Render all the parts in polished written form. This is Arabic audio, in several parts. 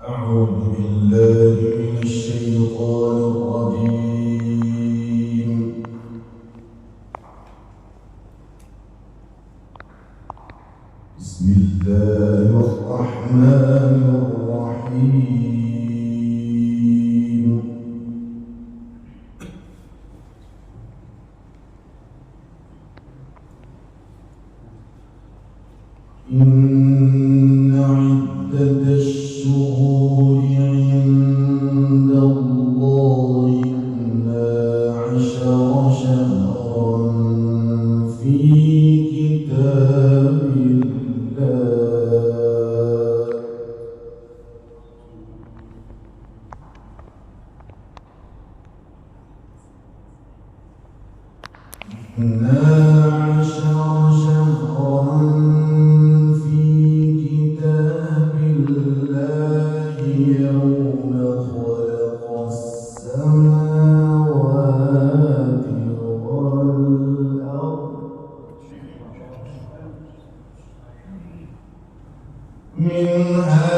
أعوذ بالله من الشيطان الرجيم. بسم الله الرحمن الرحيم. إن عدة الشهور عند الله 12 شهرا في كتاب الله 12 شهرا في كتاب الله يوم خلق السماوات والأرض منها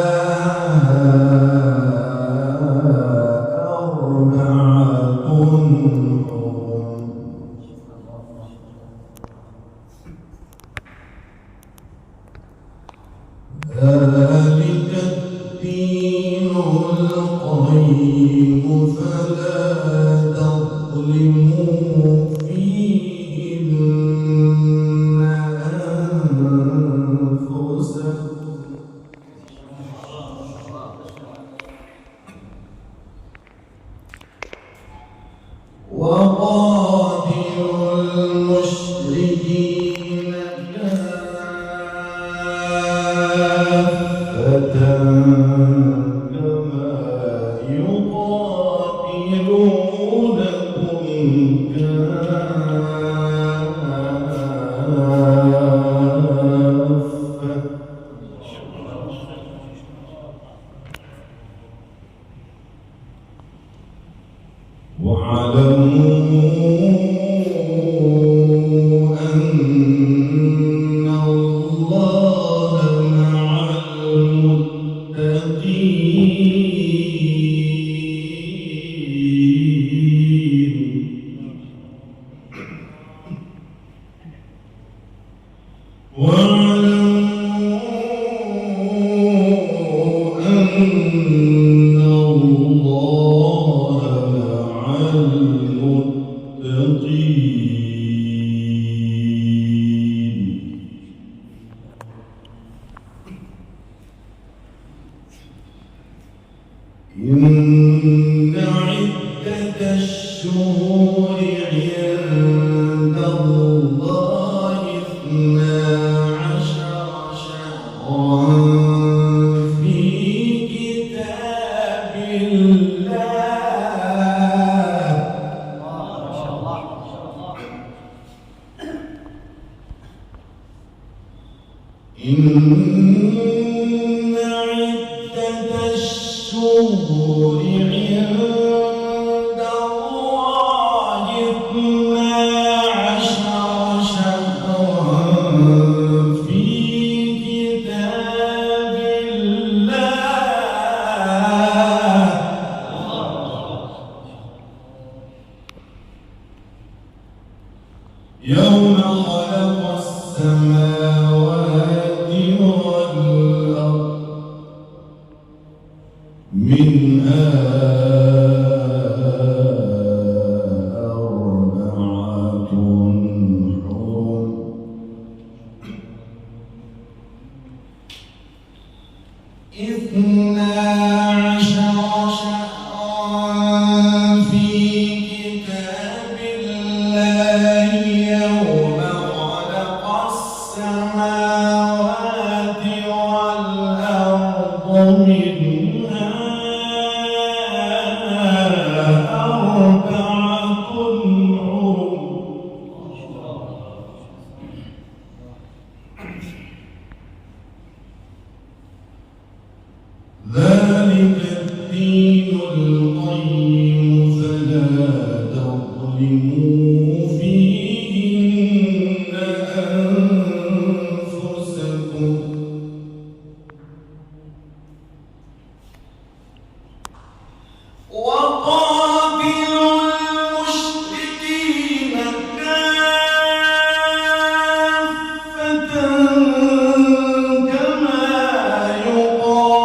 أربعة حرم ذلك الدين القيم فلا تظلموا فيهن أنفسكم وقاتلوا المشركين كما يقاتلونكم كافة واعلموا أن الله مع المتقين واعلموا أن الله مع المتقين. إن عدة الشهور عند الله 12 شهرا في كتاب الله إن عدة الشهور عند الله 12 شهرا في كتاب الله يوم خلق السماوات والأرض منها أربعة حرم اثنا عشر شهرا في كتاب الله يوم خلق السماوات والأرض منها أربعة حرم ذلك الدين القيم فلا تظلموا فيهن أنفسكم وقاتلوا المشركين كافة كما يقاتلونكم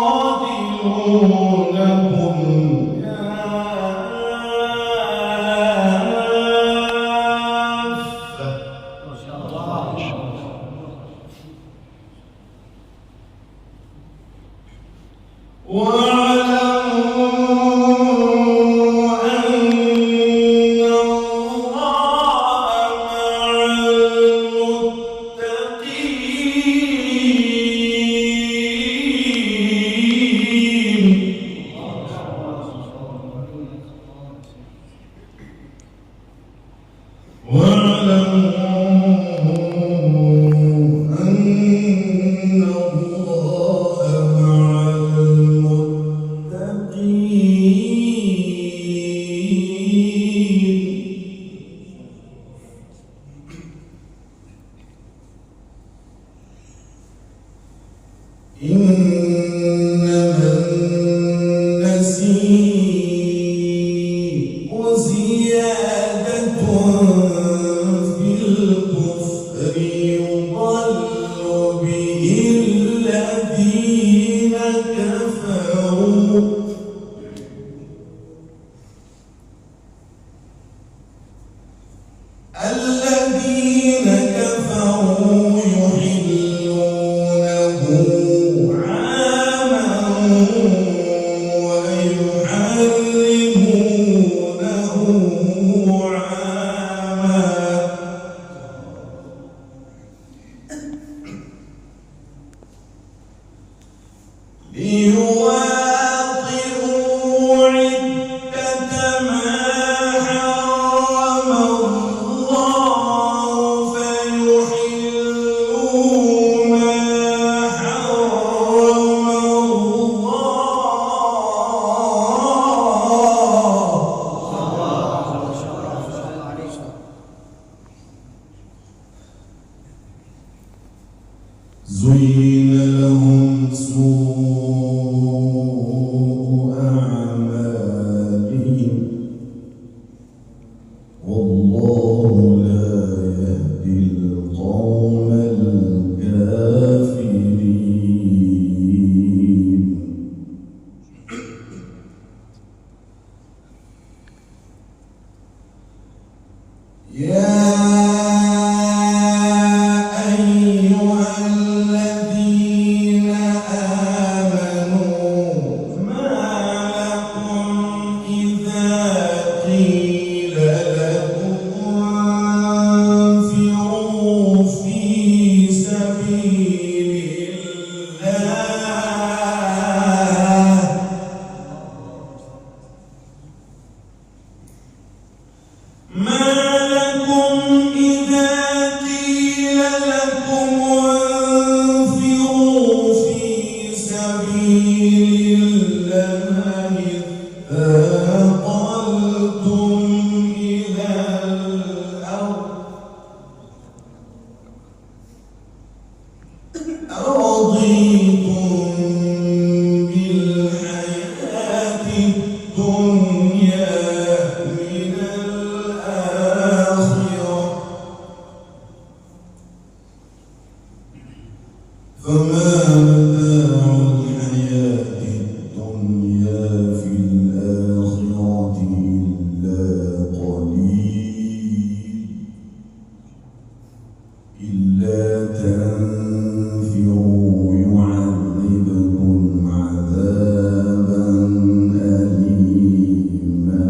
إنما النسيء زيادة في الكفر يضل به الذين كفروا ليواطئوا عدة ما حرم الله فيحلوا ما حرم زين لهم سوء أعمالهم والله لا يهدي القوم الكافرين يا فما متاع الحياة الدنيا في الآخرة إلا قليل إلا تنفروا يعذبكم عذابا أليما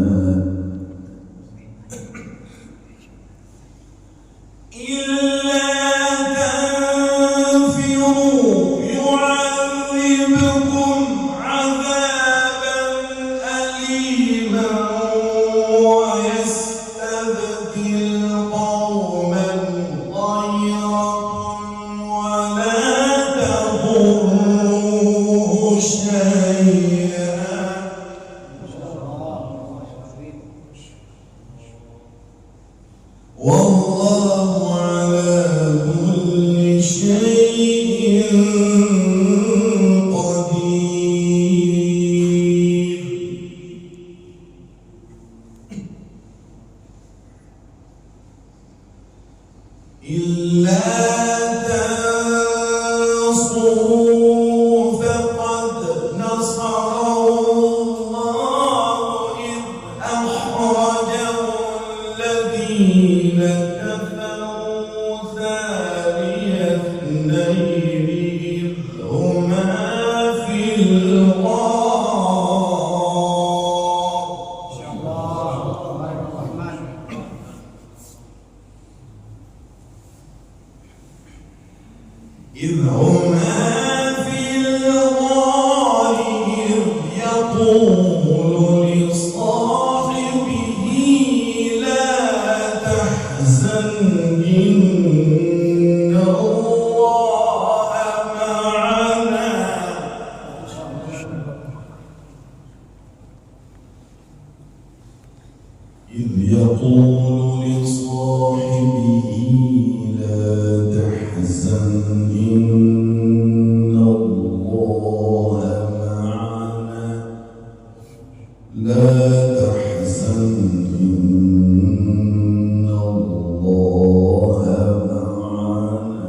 والله على كل شيء قدير إذ هما في الغار إذ يقول لصاحبه لا تحزن إن الله معنا إذ يقول لصاحبه لا تحزن إن الله معنا لا تحزن إن الله معنا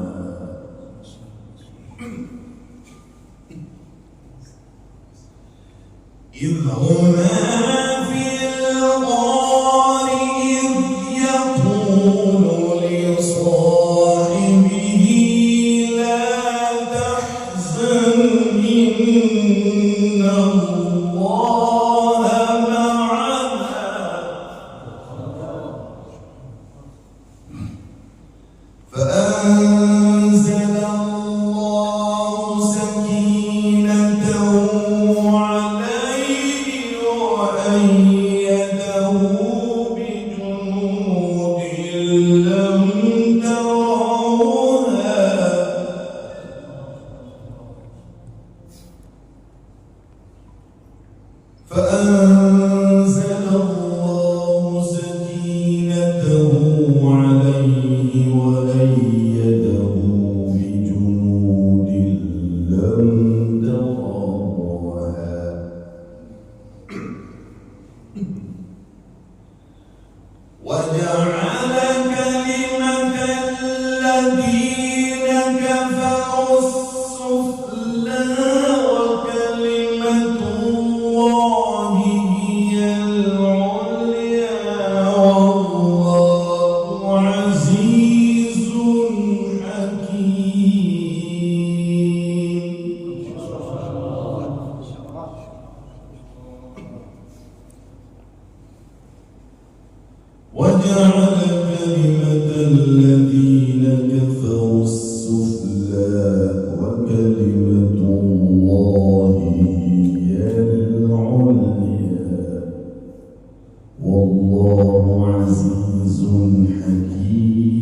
إذ هما في الغار إذ يقول لصاحبه لا تحزن إن الله معنا فأنزل الله سكينته عليه وأيده بجنود لم تروها فأنزل الله سكينته عليه وأيده بجنود لم تروها وجعل كلمة الذين كفروا السفلى وكلمة الله هي العليا والله عزيز حكيم وجعل كلمة الذين كفروا السفلى وكلمة الله هي العليا والله عزيز حكيم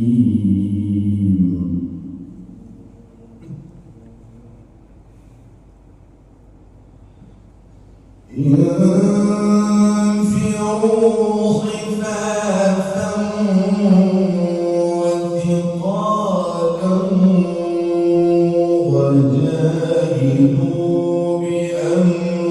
انفروا خفافا وثقالا وجاهدوا بأموالكم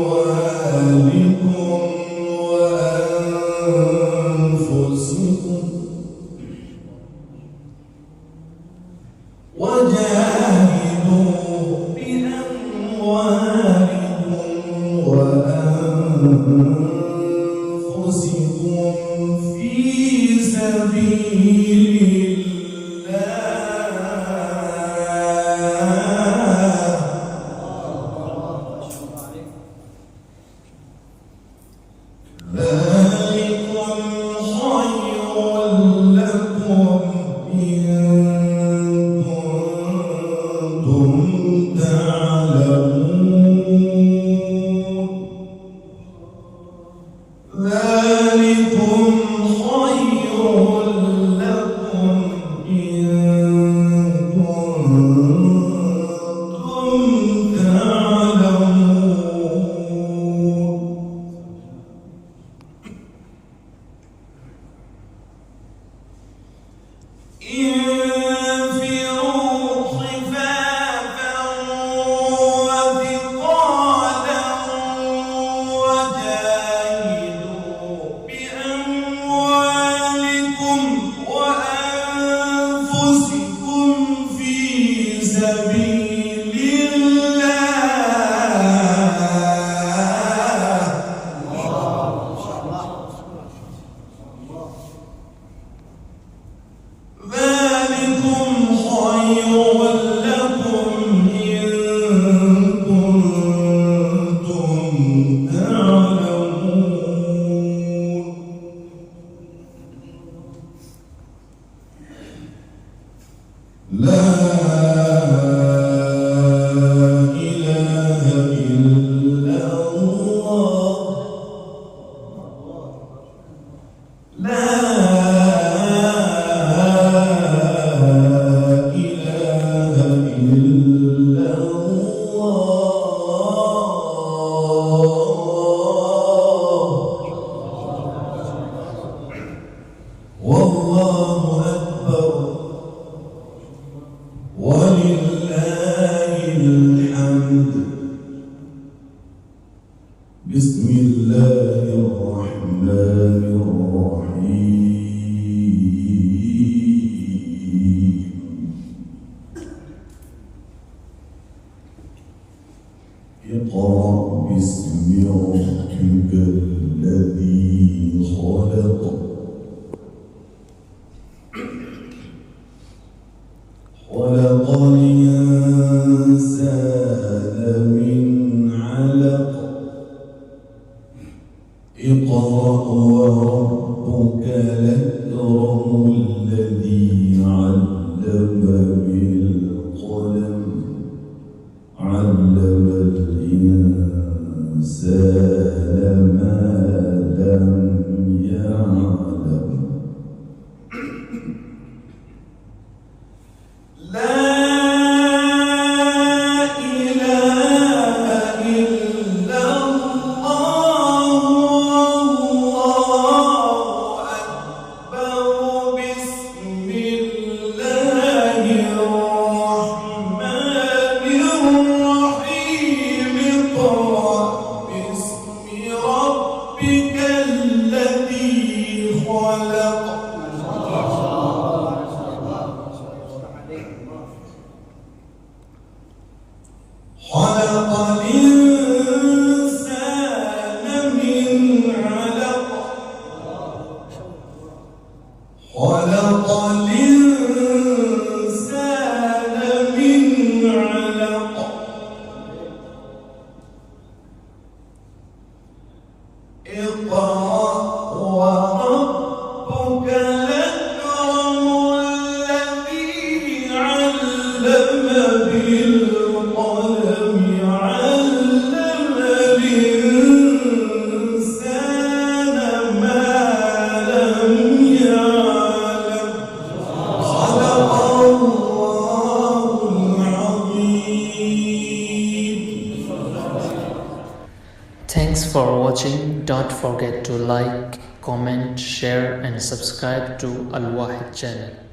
وأنفسكم في سبيل ذلكم خير لكم إن كنتم تعلمون ذلكم خير لكم بسم الله الرحمن الرحيم اقرأ باسم ربك الذي خلق خلق الإنسان من علق اقرأ وربك الأكرم الذي علم بالقلم علم الإنسان ما لم يعلم خلق الإنسان من علق خلق الإنسان من علق اقرأ وربك الأكرم الذي علم بالقلم علم الإنسان ما لم يعلم صدق الله العظيم. Thanks for watching. Don't forget to like, comment, share and subscribe to Al Wahid channel.